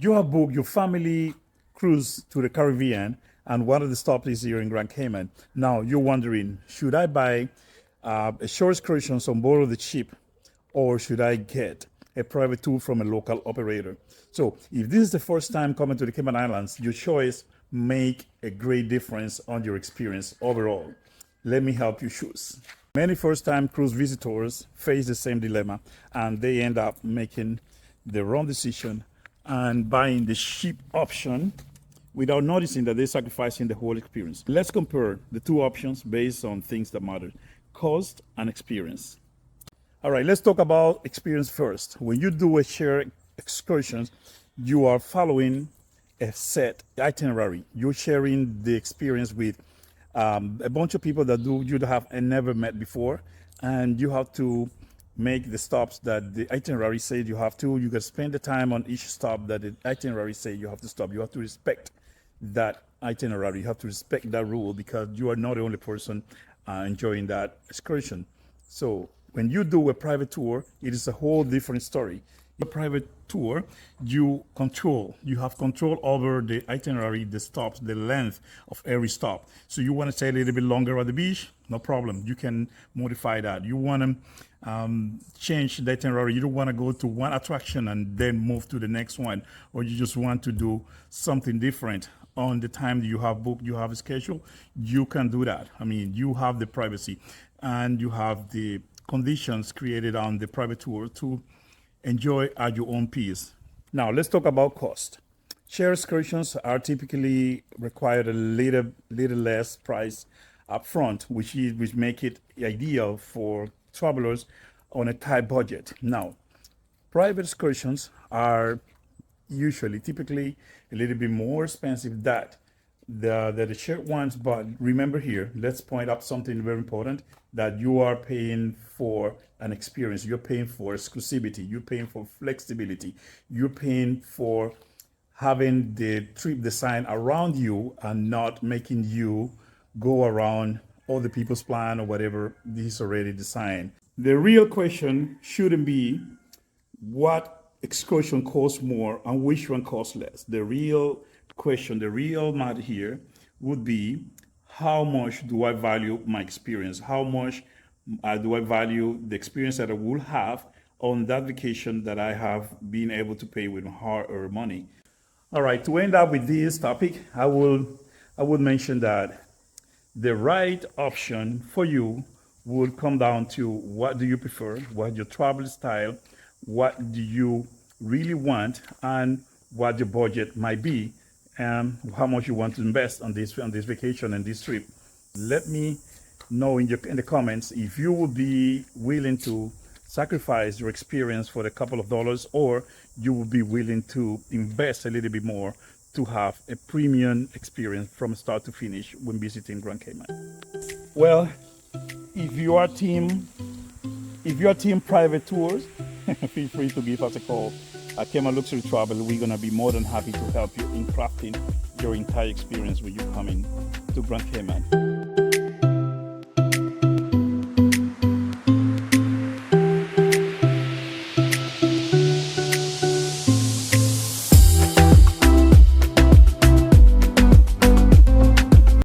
You have booked your family cruise to the Caribbean, and one of the stops is here in Grand Cayman. Now you're wondering, should I buy a shore excursion on board of the ship, or should I get a private tour from a local operator? So if this is the first time coming to the Cayman Islands, your choice make a great difference on your experience overall. Let me help you choose. Many first-time cruise visitors face the same dilemma, and they end up making the wrong decision and buying the cheap option without noticing that they're sacrificing the whole experience. Let's compare the two options based on things that matter: cost and experience. All right, let's talk about experience first. When you do a shared excursion, you are following a set itinerary. You're sharing the experience with a bunch of people that you'd have never met before, and you have to make the stops that the itinerary says you have to. You can spend the time on each stop that the itinerary says you have to stop. You have to respect that itinerary. You have to respect that rule, because you are not the only person enjoying that excursion. So when you do a private tour, it is a whole different story. A private tour, you have control over the itinerary, the stops, the length of every stop. So you want to stay a little bit longer at the beach, no problem. You can modify that. You want to change the itinerary. You don't want to go to one attraction and then move to the next one, or you just want to do something different on the time that you have booked, you have a schedule. You can do that. I mean, you have the privacy and you have the conditions created on the private tour to enjoy at your own pace. Now let's talk about cost. Share excursions are typically required a little less price up front, which make it ideal for travelers on a tight budget. Now, private excursions are typically a little bit more expensive than the shared ones, but remember here, let's point out something very important, that you are paying for an experience. You're paying for exclusivity. You're paying for flexibility. You're paying for having the trip designed around you and not making you go around other people's plan or whatever is already designed. The real question shouldn't be what excursion costs more and which one costs less. The real question, the real matter here would be, how much do I value my experience? How much do I value the experience that I will have on that vacation that I have been able to pay with hard-earned money? All right, to end up with this topic, I would mention that the right option for you would come down to what do you prefer, what your travel style, what do you really want, and what your budget might be, and how much you want to invest on this vacation and this trip. Let me know in the comments if you would be willing to sacrifice your experience for a couple of dollars, or you would be willing to invest a little bit more to have a premium experience from start to finish when visiting Grand Cayman. Well, if you are team private tours, feel free to give us a call at Cayman Luxury Travel. We're gonna be more than happy to help you in crafting your entire experience when you come in to Grand Cayman.